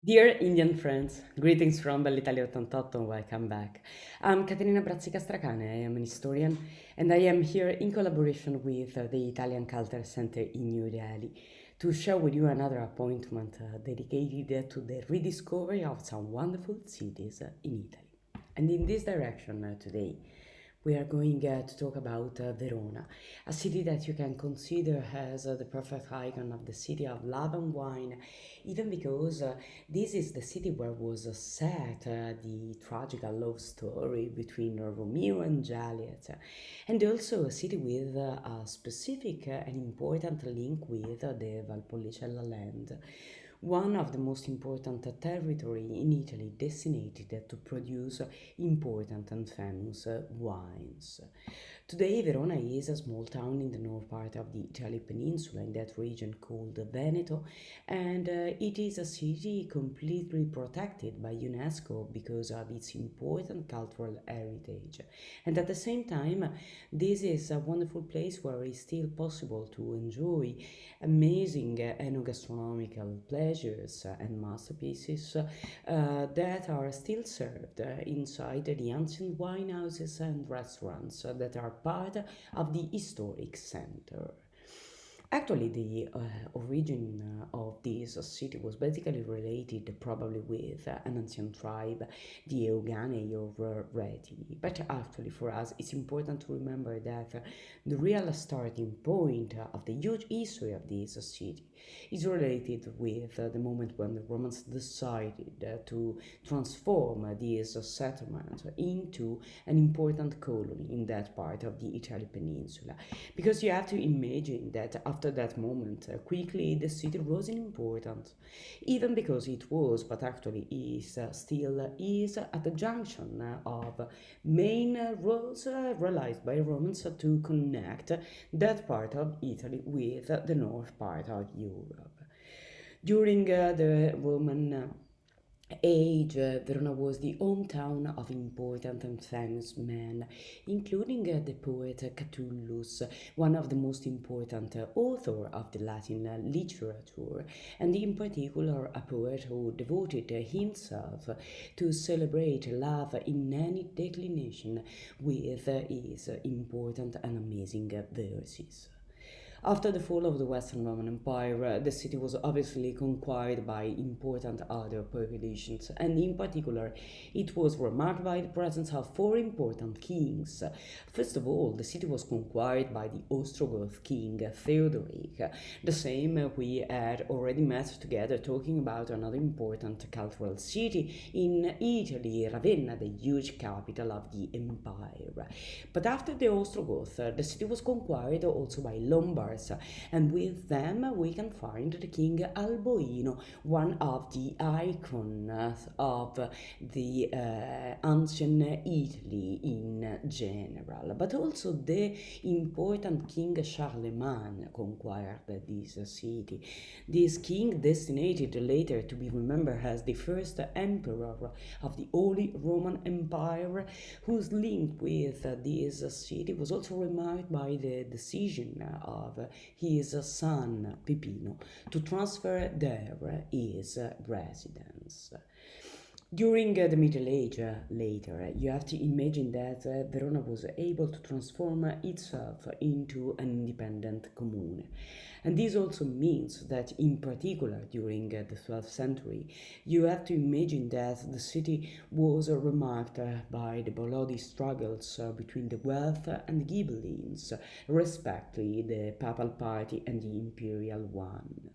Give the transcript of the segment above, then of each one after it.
Dear Indian friends, greetings from Bell'Italia 88 and welcome back. I'm Caterina Brazzi-Castracane, I am an historian and I am here in collaboration with the Italian Culture Center in New Delhi to share with you another appointment dedicated to the rediscovery of some wonderful cities in Italy. And in this direction today, we are going to talk about Verona, a city that you can consider as the perfect icon of the city of love and wine, even because this is the city where was set the tragical love story between Romeo and Juliet, and also a city with a specific and important link with the Valpolicella land, one of the most important territory in Italy designated to produce important and famous wines. Today, Verona is a small town in the north part of the Italy peninsula in that region called Veneto, and it is a city completely protected by UNESCO because of its important cultural heritage. And at the same time, this is a wonderful place where it's still possible to enjoy amazing enogastronomical pleasures and masterpieces that are still served inside the ancient wine houses and restaurants that are part of the historic center. Actually, the origin of this city was basically related probably with an ancient tribe, the Euganei or Reti. But actually, for us, it's important to remember that the real starting point of the huge history of this city is related with the moment when the Romans decided to transform this settlement into an important colony in that part of the Italy peninsula. Because you have to imagine that after that moment, quickly the city rose in importance, even because it was, but actually is still is at the junction of main roads realized by Romans to connect that part of Italy with the north part of Europe. During the Roman age, Verona was the hometown of important and famous men, including the poet Catullus, one of the most important author of the Latin literature, and in particular a poet who devoted himself to celebrate love in any declination with his important and amazing verses. After the fall of the Western Roman Empire, the city was obviously conquered by important other populations, and in particular, it was remarked by the presence of four important kings. First of all, the city was conquered by the Ostrogoth king Theodoric, the same we had already met together talking about another important cultural city in Italy, Ravenna, the huge capital of the empire. But after the Ostrogoth, the city was conquered also by Lombards, and with them we can find the king Alboino, one of the icons of the ancient Italy in general. But also the important king Charlemagne conquered this city. This king, destined later to be remembered as the first emperor of the Holy Roman Empire, whose link with this city was also remarked by the decision of his son Pipino to transfer there his residence. During the Middle Age, later, you have to imagine that Verona was able to transform itself into an independent commune. And this also means that, in particular, during the 12th century, you have to imagine that the city was remarked by the bloody struggles between the Guelph and the Ghibellines, respectively the Papal Party and the Imperial one.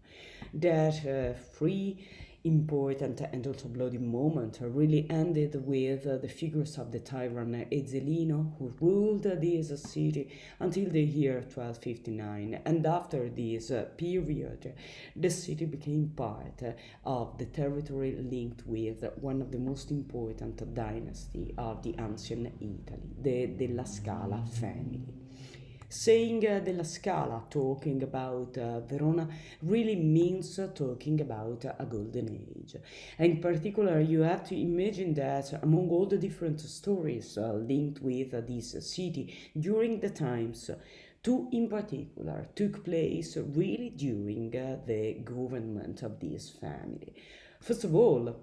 That free important and also bloody moment really ended with the figures of the tyrant Ezzelino, who ruled this city until the year 1259, and after this period the city became part of the territory linked with one of the most important dynasty of the ancient Italy, the Della Scala family. Saying della Scala, talking about Verona, really means talking about a golden age. And in particular, you have to imagine that among all the different stories linked with this city during the times, two in particular took place really during the government of this family. First of all,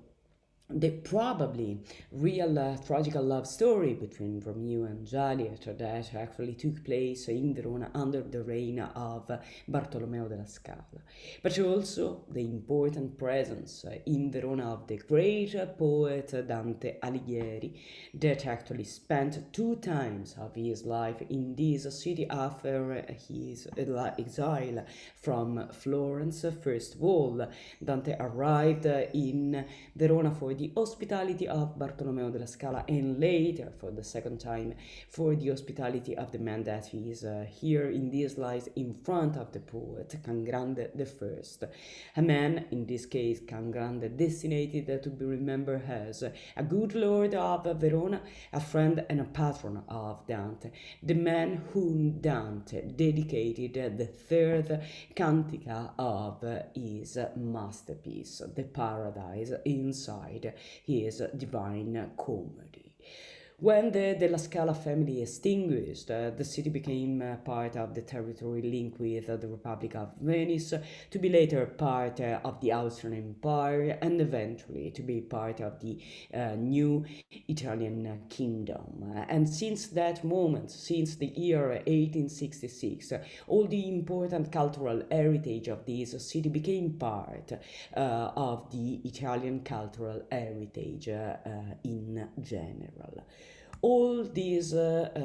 the probably real tragical love story between Romeo and Juliet that actually took place in Verona under the reign of Bartolomeo della Scala, but also the important presence in Verona of the great poet Dante Alighieri, that actually spent two times of his life in this city after his exile from Florence. First of all, Dante arrived in Verona for the hospitality of Bartolomeo della Scala, and later for the second time for the hospitality of the man that is here in this slide in front of the poet, Cangrande I, a man, in this case Cangrande, designated to be remembered as a good lord of Verona, a friend and a patron of Dante, the man whom Dante dedicated the third cantica of his masterpiece, the Paradise, inside his Divine Comedy. When the Della Scala family extinguished, the city became part of the territory linked with the Republic of Venice, to be later part of the Austrian Empire, and eventually to be part of the new Italian kingdom. And since that moment, since the year 1866, all the important cultural heritage of this city became part of the Italian cultural heritage in general. All these elements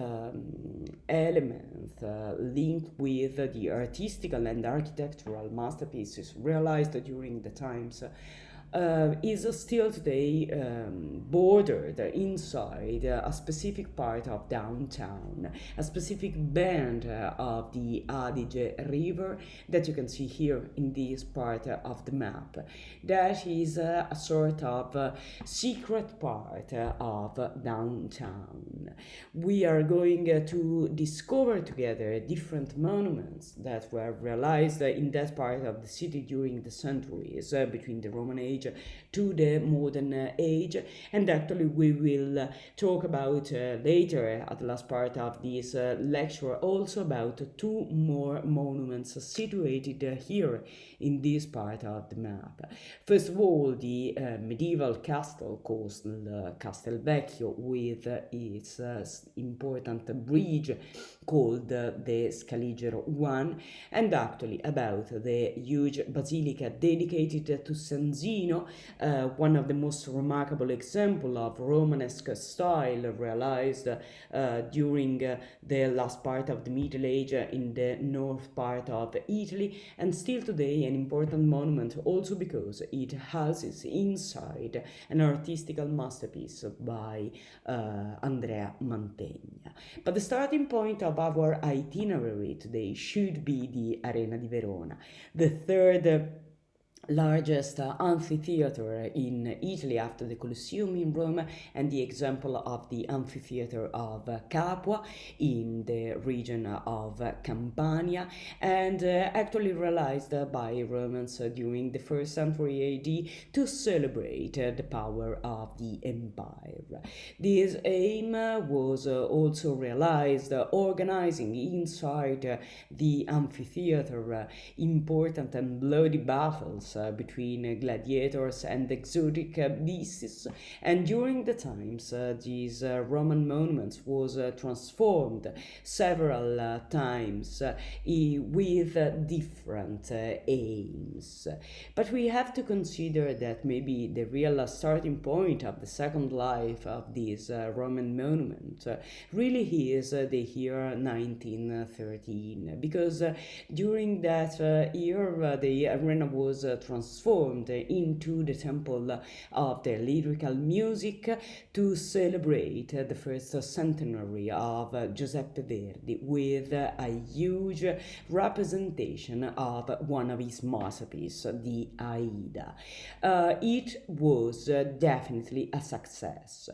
linked with the artistical and architectural masterpieces realized during the times is still today bordered inside a specific part of downtown, a specific bend of the Adige River that you can see here in this part of the map. That is a sort of secret part of downtown. We are going to discover together different monuments that were realized in that part of the city during the centuries between the Roman age to the modern age, and actually we will talk about later at the last part of this lecture also about two more monuments situated here in this part of the map. First of all, the medieval castle called Castelvecchio, with its important bridge called the Scaligero One, and actually about the huge basilica dedicated to San Zeno, one of the most remarkable examples of Romanesque style realized during the last part of the Middle Age in the north part of Italy, and still today an important monument also because it houses inside an artistical masterpiece by Andrea Mantegna. But the starting point of our itinerary today should be the Arena di Verona, the third largest amphitheater in Italy after the Colosseum in Rome, and the example of the amphitheater of Capua in the region of Campania, and actually realized by Romans during the 1st century AD to celebrate the power of the empire. This aim was also realized organizing inside the amphitheater important and bloody battles between gladiators and exotic beasts, and during the times these Roman monuments was transformed several times with different aims. But we have to consider that maybe the real starting point of the second life of this Roman monument really is the year 1913, because during that year the arena was transformed into the temple of the lyrical music to celebrate the first centenary of Giuseppe Verdi, with a huge representation of one of his masterpieces, the Aida. It was definitely a success,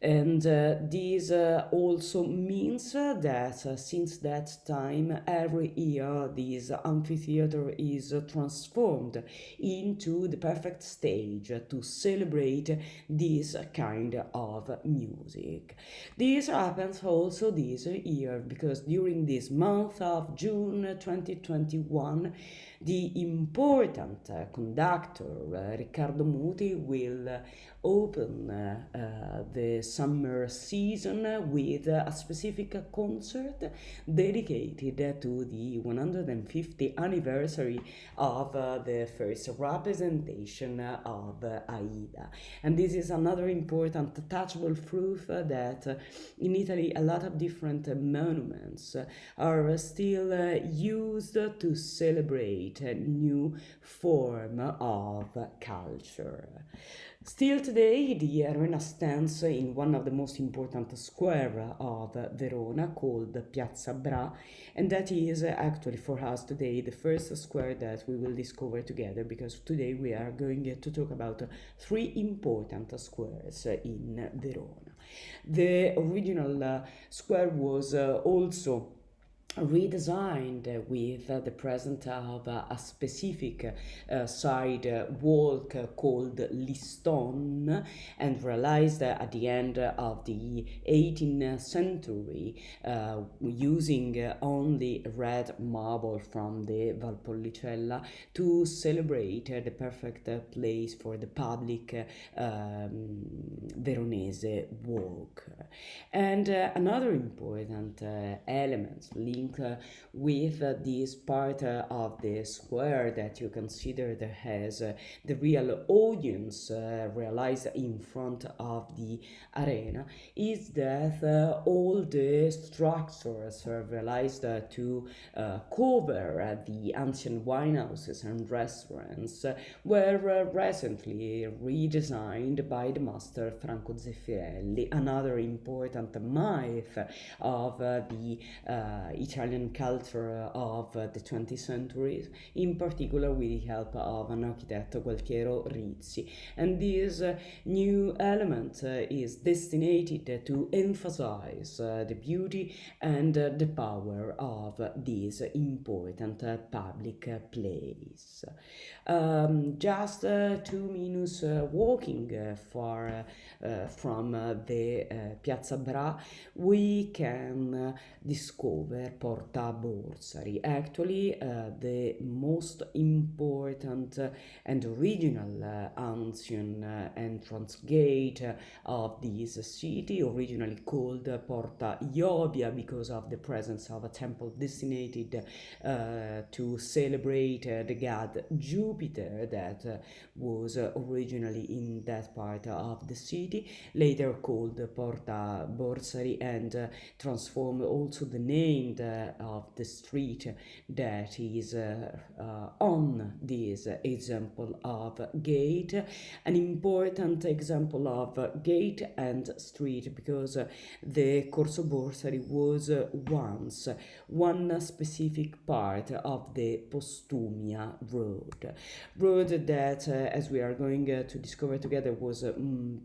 and this also means that since that time every year this amphitheater is transformed into the perfect stage to celebrate this kind of music. This happens also this year because during this month of June 2021 The important conductor Riccardo Muti will open the summer season with a specific concert dedicated to the 150th anniversary of the first representation of Aida. And this is another important touchable proof that in Italy a lot of different monuments are still used to celebrate a new form of culture. Still today, the arena stands in one of the most important squares of Verona called Piazza Bra, and that is actually for us today the first square that we will discover together, because today we are going to talk about three important squares in Verona. The original square was also redesigned with the presence of a specific sidewalk called Liston, and realized at the end of the 18th century using only red marble from the Valpolicella to celebrate the perfect place for the public Veronese walk. And another important element linked with this part of the square that you consider that has the real audience realized in front of the arena is that all the structures are realized to cover the ancient wine houses and restaurants were recently redesigned by the master Franco Zeffirelli, another important myth of the Italian culture of the 20th century, in particular with the help of an architect, Gualtiero Rizzi. And this new element is destined to emphasize the beauty and the power of this important public place. Just 2 minutes walking from the Piazza Bra, we can discover Porta Borsari, actually the most important and original ancient entrance gate of this city, originally called Porta Iovia because of the presence of a temple destined to celebrate the god Jupiter that was originally in that part of the city, later called Porta Borsari, and transformed also the name of the street that is on this example of gate, an important example of gate and street because the Corso Borsari was once one specific part of the Postumia road that as we are going to discover together was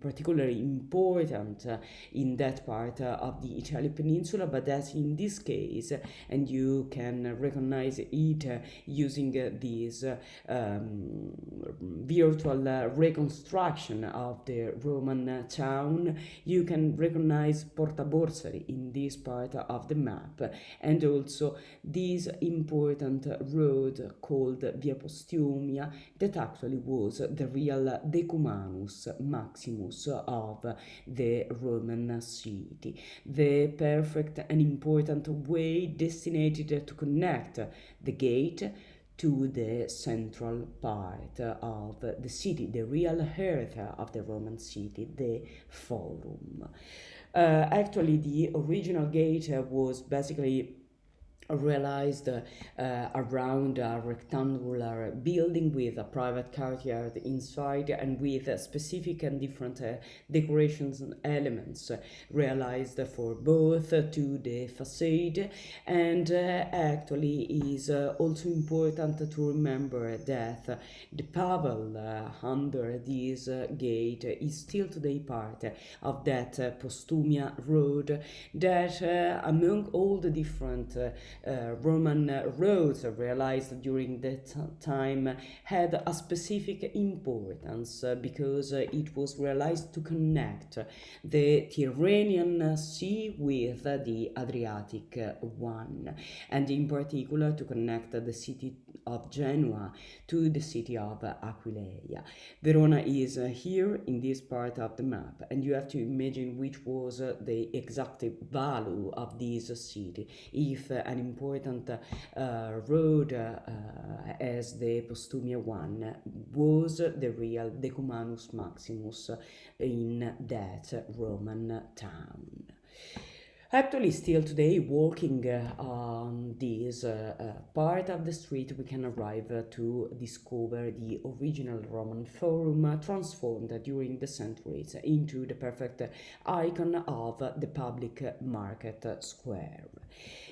particularly important in that part of the Italian peninsula, but that in this case, and you can recognize it using this virtual reconstruction of the Roman town, you can recognize Porta Borsari in this part of the map, and also this important road called Via Postumia that actually was the real decumanus maximus of the Roman city, the perfect and important way destined to connect the gate to the central part of the city, the real heart of the Roman city, the Forum. Actually, the original gate was basically realized around a rectangular building with a private courtyard inside and with specific and different decorations and elements realized for both to the facade, and actually is also important to remember that the Pavel under this gate is still today part of that Postumia road that among all the different Roman roads realized during that time had a specific importance because it was realized to connect the Tyrrhenian Sea with the Adriatic one, and in particular to connect the city of Genoa to the city of Aquileia. Verona is here in this part of the map, and you have to imagine which was the exact value of this city. If an important road as the Postumia one was the real Decumanus Maximus in that Roman town. Actually, still today, walking on this part of the street, we can arrive to discover the original Roman Forum transformed during the centuries into the perfect icon of the public market square.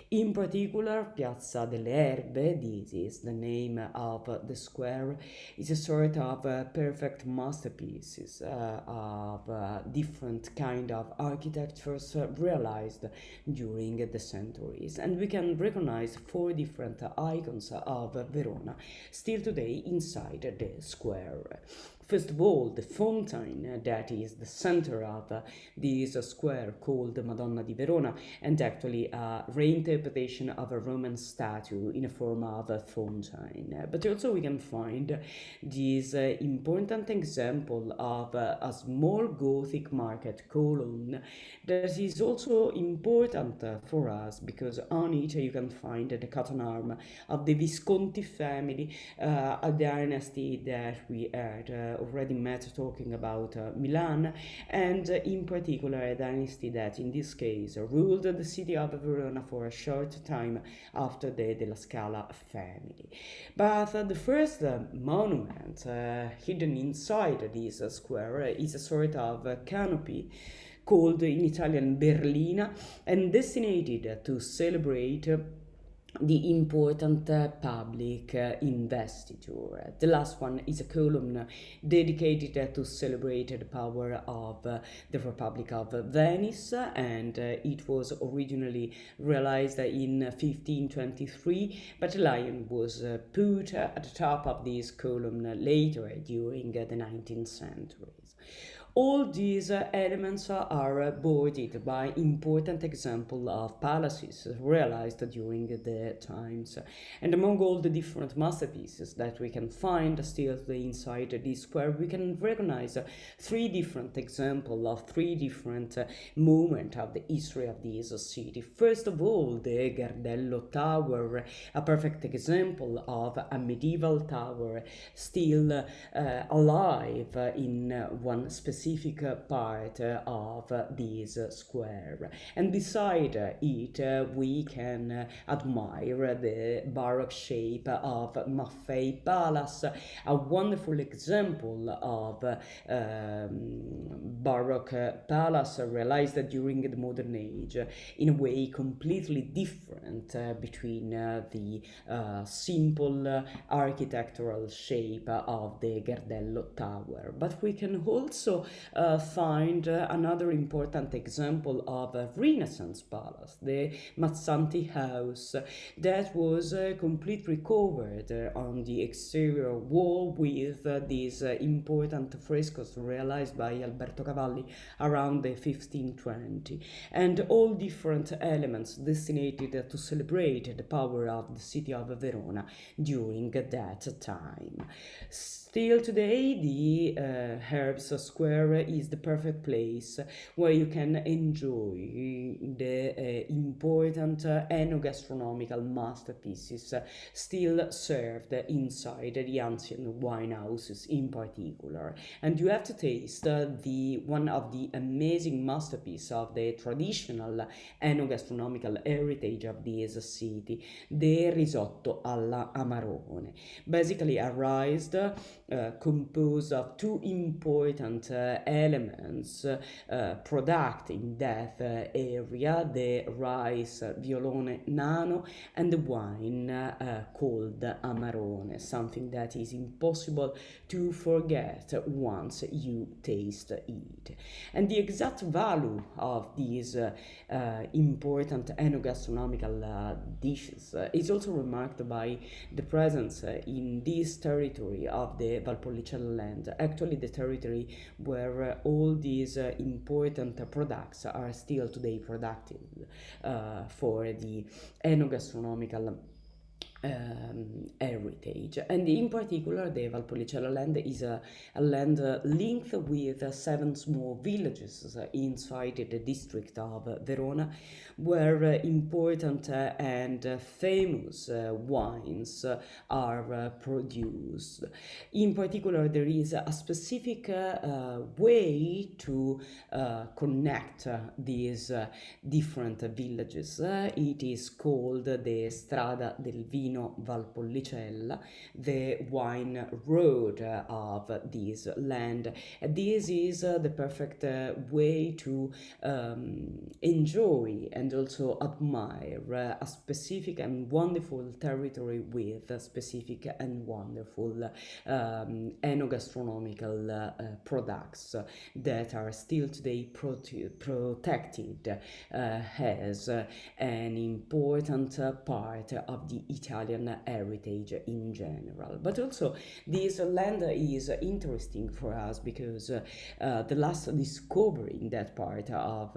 In particular, Piazza delle Erbe, this is the name of the square, is a sort of perfect masterpieces of different kind of architectures realized during the centuries. And we can recognize 4 different icons of Verona still today inside the square. First of all, the fountain that is the center of this square called Madonna di Verona, and actually a reinterpretation of a Roman statue in a form of a fountain. But also we can find this important example of a small Gothic market column that is also important for us because on it you can find the coat of arms of the Visconti family, a dynasty that we had already met talking about Milan, and in particular a dynasty that in this case ruled the city of Verona for a short time after the Della Scala family. But the first monument hidden inside this square is a sort of canopy called in Italian Berlina and designated to celebrate the important public investiture. The last one is a column dedicated to celebrate the power of the Republic of Venice, and it was originally realized in 1523, but a lion was put at the top of this column later during the 19th century. All these elements are bordered by important examples of palaces realized during the times. And among all the different masterpieces that we can find still inside this square, we can recognize 3 different examples of 3 different moments of the history of this city. First of all, the Gardello Tower, a perfect example of a medieval tower still alive in one specific part of this square. And beside it we can admire the Baroque shape of Maffei Palace, a wonderful example of Baroque palace realized during the modern age in a way completely different between the simple architectural shape of the Gardello Tower. But we can also find another important example of a Renaissance palace, the Mazzanti house, that was completely covered on the exterior wall with these important frescoes realized by Alberto Cavalli around the 1520, and all different elements destined to celebrate the power of the city of Verona during that time. Still today, the Herbs Square is the perfect place where you can enjoy the important enogastronomical masterpieces still served inside the ancient wine houses in particular. And you have to taste the one of the amazing masterpieces of the traditional enogastronomical heritage of this city, the risotto alla Amarone. Basically a rice composed of 2 important elements product in that area, the rice Violone Nano and the wine called Amarone, something that is impossible to forget once you taste it. And the exact value of these important enogastronomical dishes is also remarked by the presence in this territory of the Valpolicella land, actually the territory where all these important products are still today productive for the enogastronomical heritage. And in particular, the Valpolicella land is a land linked with seven small villages inside the district of Verona, where important and famous wines are produced. In particular, there is a specific way to connect these different villages. It is called the Strada del Vino Valpolicella, the wine road of this land. This is the perfect way to enjoy and also admire a specific and wonderful territory with specific and wonderful enogastronomical products that are still today protected as an important part of the Italian heritage in general. But also this land is interesting for us because the last discovery in that part of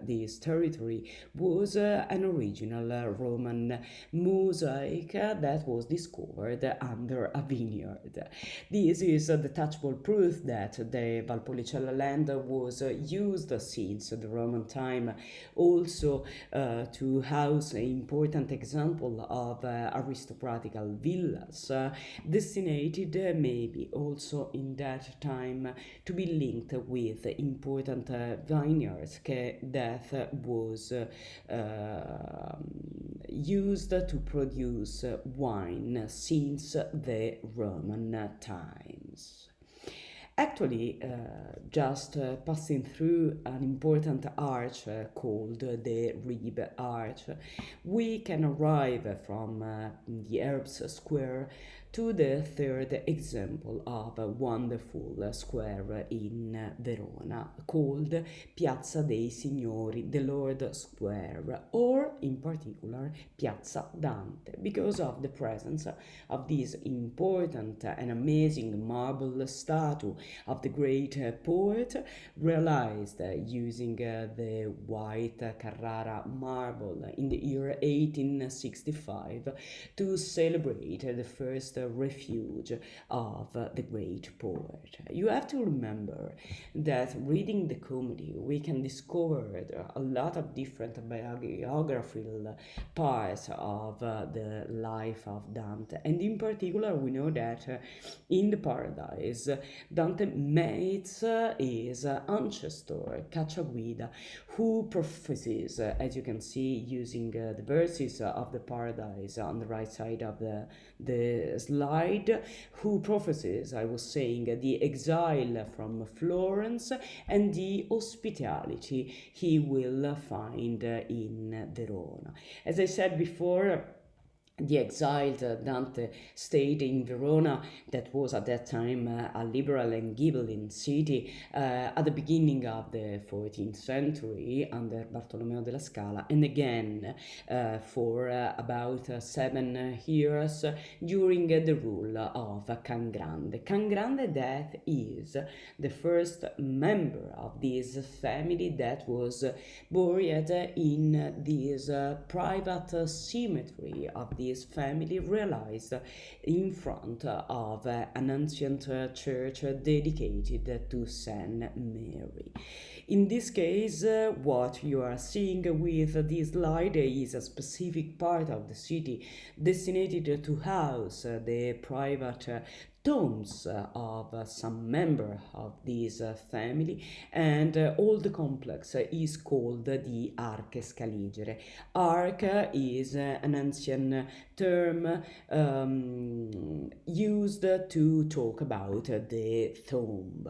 this territory was an original Roman mosaic that was discovered under a vineyard. This is the touchable proof that the Valpolicella land was used since the Roman time also to house an important example of aristocratical villas designated maybe also in that time to be linked with important vineyards that was used to produce wine since the Roman times. Actually, just passing through an important arch called the Rib Arch, we can arrive from the Herbs Square to the third example of a wonderful square in Verona called Piazza dei Signori, the Lord Square, or in particular Piazza Dante, because of the presence of this important and amazing marble statue of the great poet, realized using the white Carrara marble in the year 1865 to celebrate the first refuge of the great poet. You have to remember that reading the comedy we can discover a lot of different biographical parts of the life of Dante, and in particular we know that in the Paradise Dante meets his ancestor Cacciaguida, who prophecies, as you can see using the verses of the Paradise on the right side of the slide, who prophesies, I was saying, the exile from Florence and the hospitality he will find in Verona. As I said before, the exiled Dante stayed in Verona, that was at that time a liberal and Ghibelline city, at the beginning of the 14th century under Bartolomeo della Scala, and again for about 7 years during the rule of Can Grande. Can Grande, that is the first member of this family that was buried in this private cemetery of this family, realized in front of an ancient church dedicated to Saint Mary. In this case, what you are seeing with this slide is a specific part of the city designated to house the private tombs of some member of this family, and all the complex is called the Arche Scaligere. Arche is an ancient term used to talk about the tomb.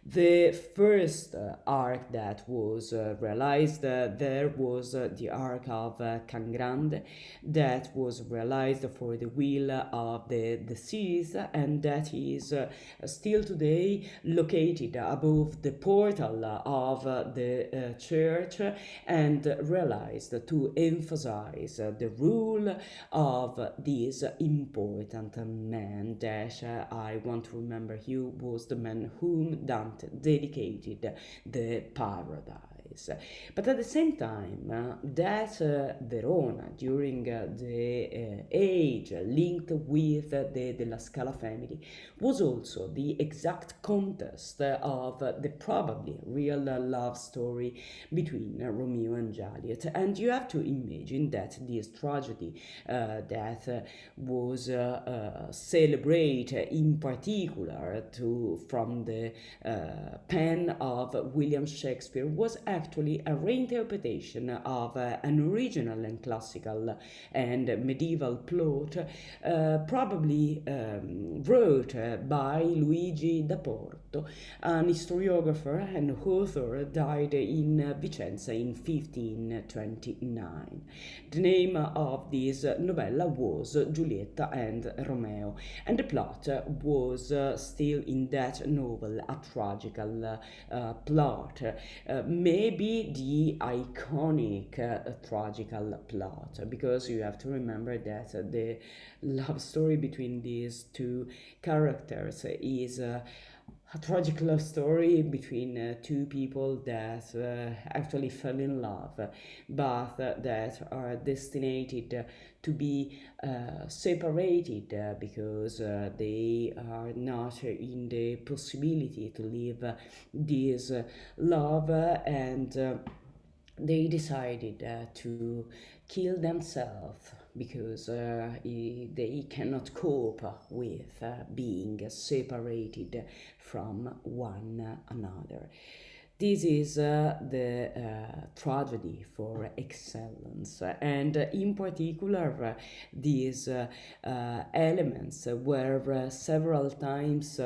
The first arch that was realized there was the Arch of Can Grande, that was realized for the will of the deceased, and that is still today located above the portal of the church, and realized to emphasize the rule of this important man that I want to remember you was the man whom Dante dedicated the Paradise. this. But at the same time, that Verona, during the age linked with the La Scala family, was also the exact context of the probably real love story between Romeo and Juliet. And you have to imagine that this tragedy that was celebrated in particular from the pen of William Shakespeare was actually a reinterpretation of an original and classical and medieval plot, probably wrote by Luigi da Porto, an historiographer and author, died in Vicenza in 1529. The name of this novella was Giulietta and Romeo, and the plot was still in that novel a tragical plot, maybe the iconic tragical plot, because you have to remember that the love story between these two characters is a tragic love story between two people that actually fell in love, but that are destined to be separated because they are not in the possibility to live this love, and they decided to kill themselves because they cannot cope with being separated from one another. This is the tragedy for excellence, and in particular, these elements were several times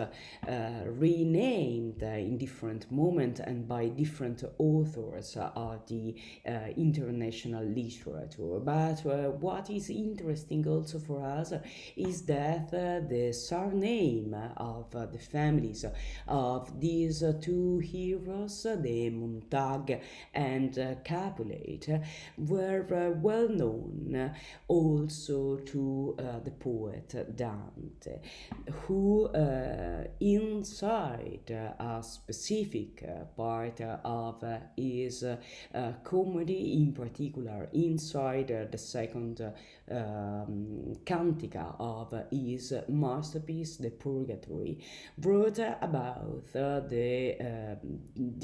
renamed in different moments and by different authors of the international literature. But what is interesting also for us is that the surname of the families of these two heroes, the Montag and Capulet, were well known also to the poet Dante, who inside a specific part of his comedy, in particular inside the second cantica of his masterpiece, The Purgatory, brought about the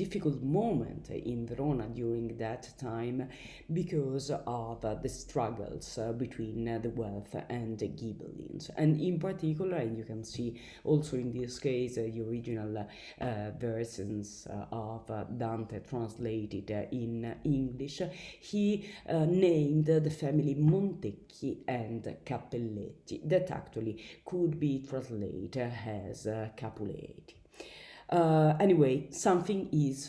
difficult moment in Verona during that time because of the struggles between the wealth and the Ghibellines. And in particular, and you can see also in this case the original versions of Dante translated in English, he named the family Montecchi and Cappelletti, that actually could be translated as Capuleti. Anyway, something is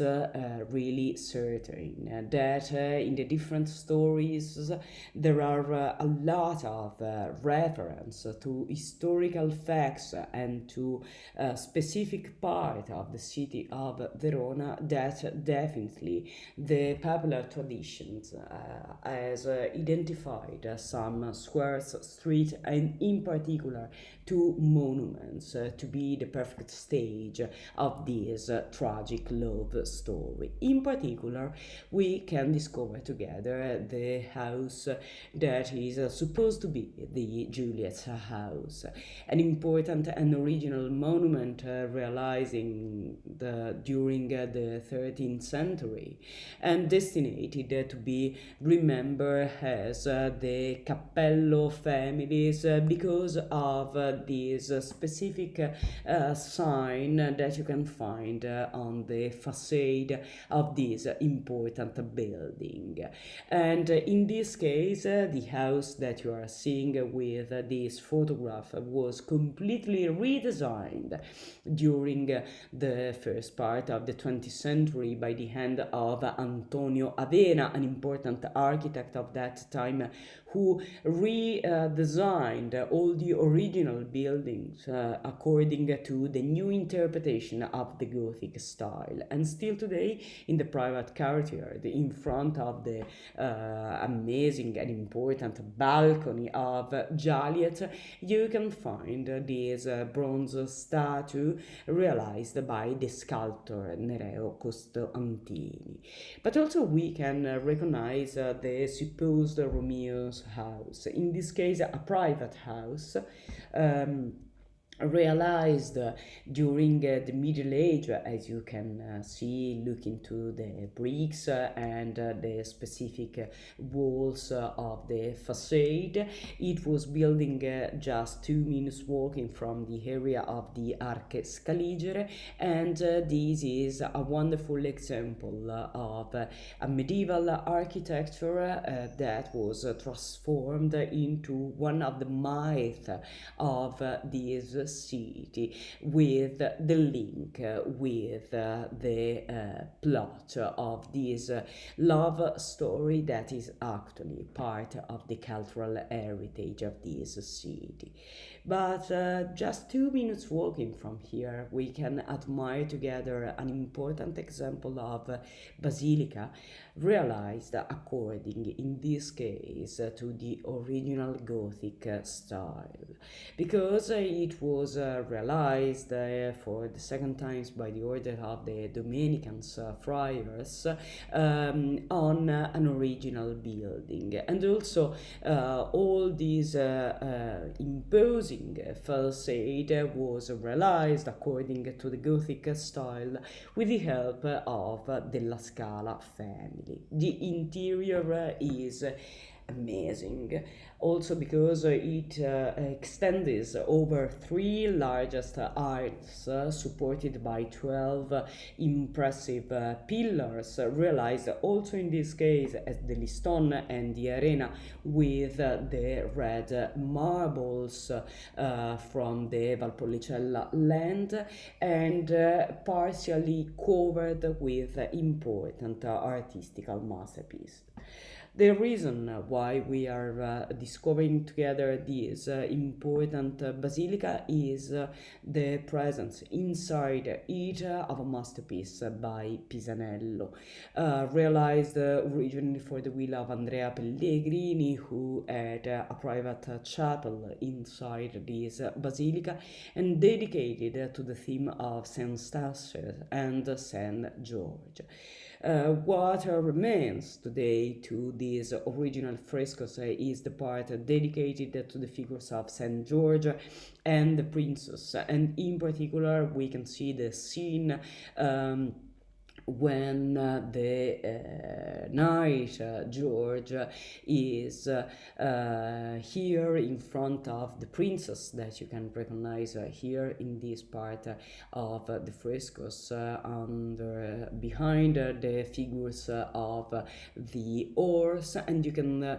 really certain that in the different stories there are a lot of reference to historical facts and to a specific part of the city of Verona that definitely the popular traditions has identified some squares, streets, and in particular two monuments to be the perfect stage of this tragic love story. In particular, we can discover together the house that is supposed to be the Juliet's house, an important and original monument realizing during the 13th century and destined to be remembered as the Cappello families because of this specific sign that you can find on the facade of this important building. And in this case, the house that you are seeing with this photograph was completely redesigned during the first part of the 20th century by the hand of Antonio Avena, an important architect of that time, who redesigned all the original buildings according to the new interpretation of the Gothic style. And still today, in the private courtyard, in front of the amazing and important balcony of Juliet, you can find this bronze statue realized by the sculptor Nereo Costantini. But also we can recognize the supposed Romeo's house, in this case a private house, um, realized during the Middle Age, as you can see, look into the bricks and the specific walls of the facade. It was building just 2 minutes walking from the area of the Arche Scaligere, and this is a wonderful example of a medieval architecture that was transformed into one of the myths of this city, with the link with the plot of this love story that is actually part of the cultural heritage of this city. But just 2 minutes walking from here, we can admire together an important example of basilica realized according, in this case, to the original Gothic style, because it was realized for the second times by the order of the Dominicans friars on an original building. And also all this imposing facade was realized according to the Gothic style with the help of the La Scala family. The interior is amazing, also because it extends over three largest aisles supported by 12 impressive pillars, realized also in this case as the Liston and the Arena, with the red marbles from the Valpolicella land, and partially covered with important artistical masterpieces. The reason why we are discovering together this important basilica is the presence inside it of a masterpiece by Pisanello, realized originally for the will of Andrea Pellegrini, who had a private chapel inside this basilica and dedicated to the theme of Saint Stacia and Saint George. What remains today to these original frescoes is the part dedicated to the figures of Saint George and the princess, and in particular we can see the scene when the knight George is here in front of the princess, that you can recognize here in this part of the frescoes, under behind the figures of the horse, and you can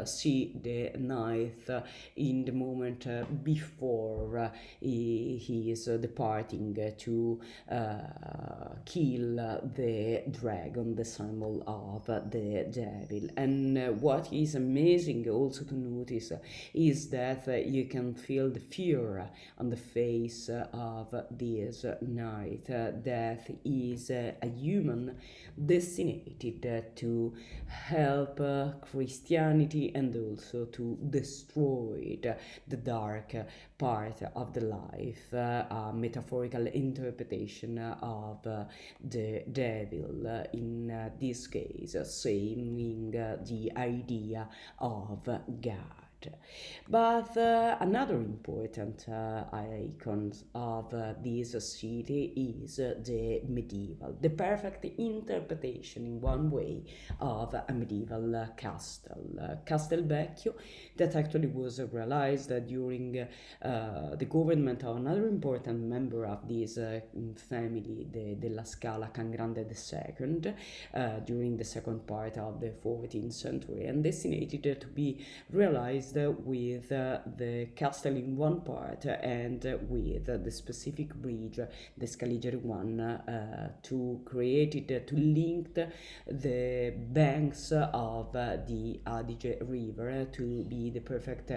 see the knight in the moment before he is departing to kill the dragon, the symbol of the devil. And what is amazing also to notice is that you can feel the fear on the face of this knight, that is a human destined to help Christianity and also to destroy the dark part of the life, a metaphorical interpretation of the devil, in this case saying the idea of God. But another important icon of this city is the medieval, the perfect interpretation in one way of a medieval castle, Castel Vecchio, that actually was realized during the government of another important member of this family, the della Scala Can Grande II, during the second part of the 14th century, and destined to be realized realized with the castle in one part and with the specific bridge, the Scaligeri one, to create it, to link the banks of the Adige River to be the perfect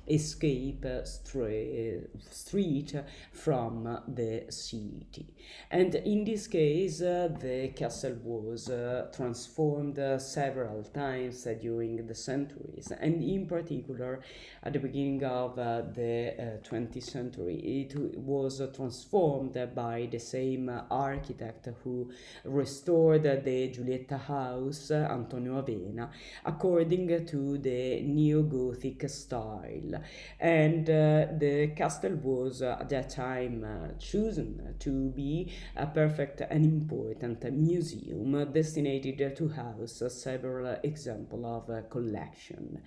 escape street from the city. And in this case, the castle was transformed several times during the centuries, and in particular, at the beginning of the 20th century, it was transformed by the same architect who restored the Giulietta house, Antonio Avena, according to the neo-Gothic style. And the castle was at that time chosen to be a perfect and important museum destined to house several examples of collection.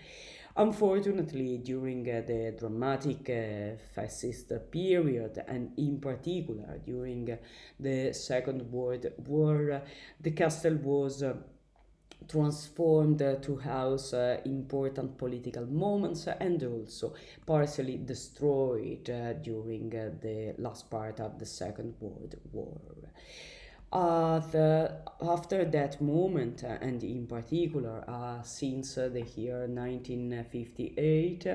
Unfortunately, during the dramatic fascist period, and in particular during the Second World War, the castle was transformed to house important political moments and also partially destroyed during the last part of the Second World War. After that moment, and in particular since the year 1958,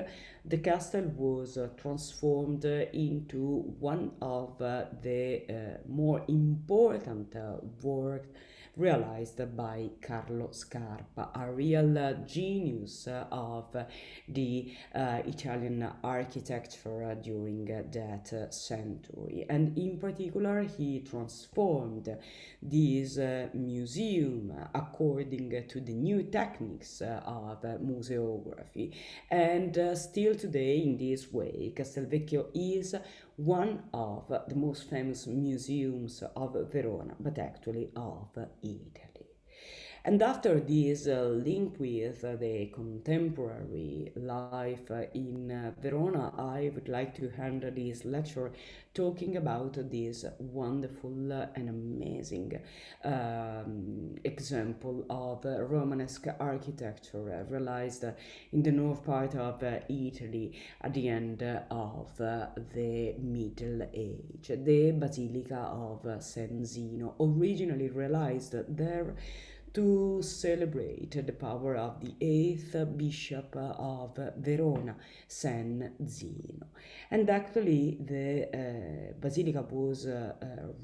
the castle was transformed into one of the more important works realized by Carlo Scarpa, a real genius of the Italian architecture during that century. And in particular, he transformed this museum according to the new techniques of museography. And still today, in this way, Castelvecchio is one of the most famous museums of Verona, but actually of Italy. And after this link with the contemporary life in Verona, I would like to end this lecture talking about this wonderful and amazing example of Romanesque architecture realized in the north part of Italy at the end of the Middle Age. The Basilica of San Zeno, originally realized there to celebrate the power of the 8th Bishop of Verona, San Zeno. And actually, the basilica was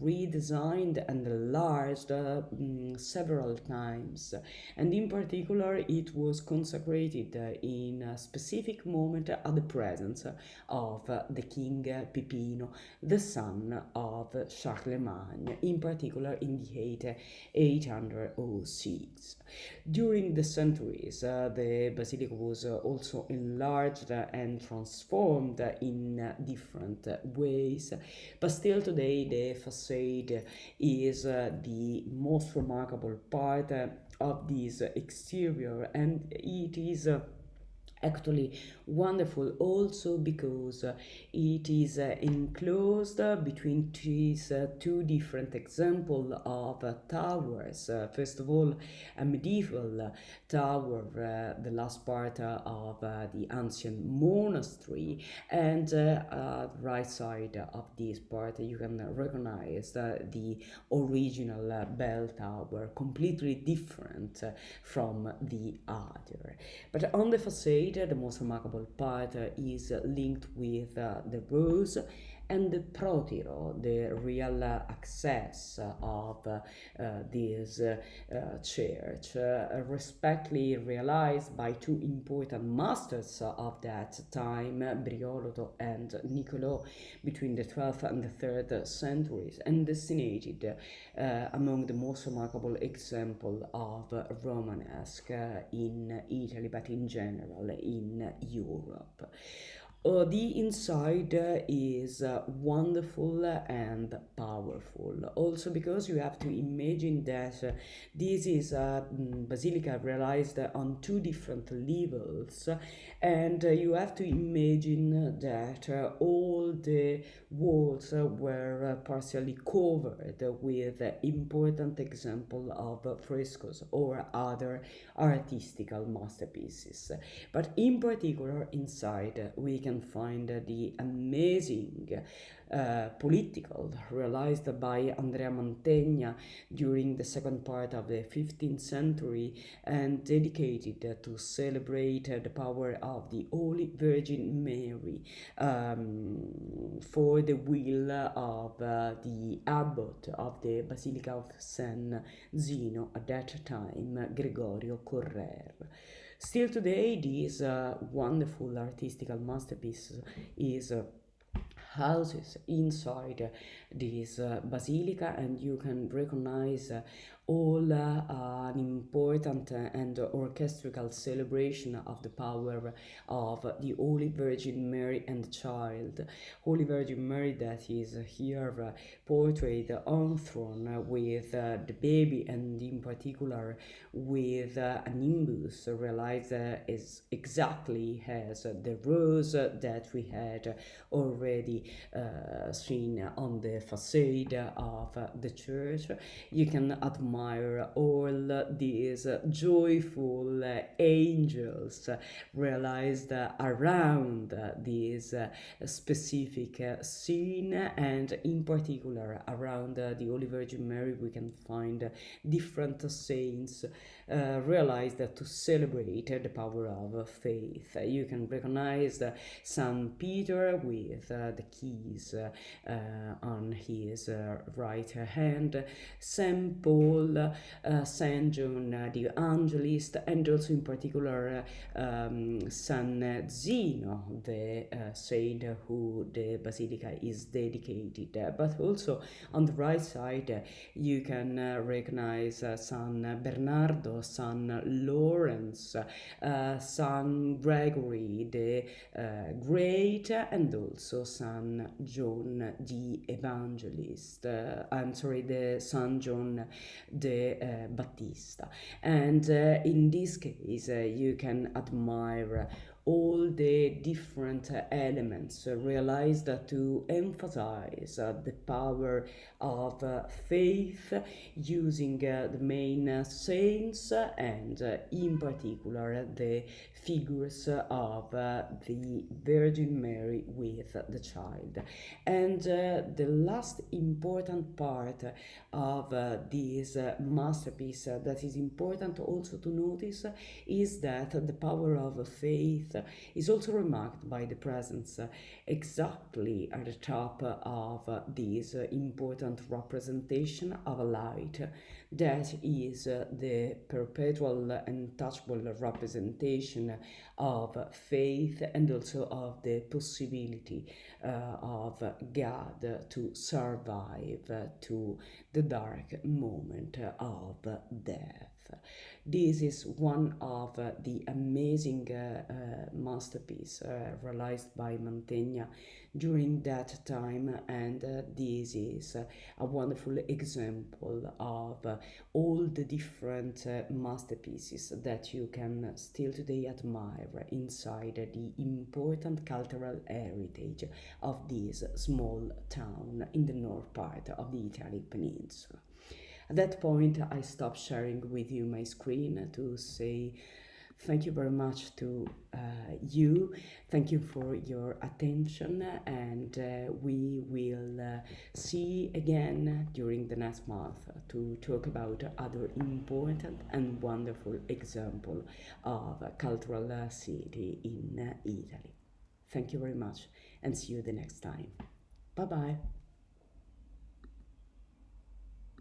redesigned and enlarged several times, and in particular, it was consecrated in a specific moment at the presence of the King Pipino, the son of Charlemagne, in particular in the year 806. During the centuries, the basilica was also enlarged and transformed in different ways, but still today the facade is the most remarkable part of this exterior, and it is actually wonderful also because it is enclosed between these two different examples of towers. First of all, a medieval tower, the last part of the ancient monastery, and right side of this part you can recognize the original bell tower, completely different from the other. But on the facade, the most remarkable part is linked with the rose and the protiro, the real access of this church, respectively realized by two important masters of that time, Brioloto and Niccolò, between the 12th and the 3rd centuries, and designated among the most remarkable example of Romanesque in Italy, but in general in Europe. The inside is wonderful and powerful. Also, because you have to imagine that this is a basilica realized on two different levels, and you have to imagine that all the walls were partially covered with important example of frescoes or other artistical masterpieces. But in particular, inside we can find the amazing political realized by Andrea Mantegna during the second part of the 15th century and dedicated to celebrate the power of the Holy Virgin Mary for the will of the abbot of the Basilica of San Zeno at that time, Gregorio Correr. Still today, this wonderful artistical masterpiece is houses inside this basilica, and you can recognize all an important and orchestral celebration of the power of the Holy Virgin Mary and the Child. Holy Virgin Mary that is here portrayed on throne with the baby, and in particular with a nimbus realized is exactly as the rose that we had already seen on the facade of the church. You can admire all these joyful angels realized around this specific scene, and in particular around the Holy Virgin Mary we can find different saints realized to celebrate the power of faith. You can recognize Saint Peter with the keys on his right hand, Saint Paul, Saint John the Evangelist, and also in particular San Zeno, the saint who the basilica is dedicated. But also on the right side you can recognize San Bernardo, San Lawrence, San Gregory the Great, and also San John the Evangelist. I'm sorry, the San John the Battista. And in this case, you can admire all the different elements realized to emphasize the power of faith using the main saints and in particular the figures of the Virgin Mary with the child. And the last important part of this masterpiece that is important also to notice is that the power of faith is also remarked by the presence exactly at the top of this important representation of a light that is the perpetual and touchable representation of faith and also of the possibility of God to survive to the dark moment of death. This is one of the amazing masterpiece realized by Mantegna during that time, and this is a wonderful example of all the different masterpieces that you can still today admire inside the important cultural heritage of this small town in the north part of the Italian peninsula. At that point, I stopped sharing with you my screen to say thank you very much to you. Thank you for your attention, and we will see again during the next month to talk about other important and wonderful example of a cultural city in Italy. Thank you very much, and see you the next time. Bye bye.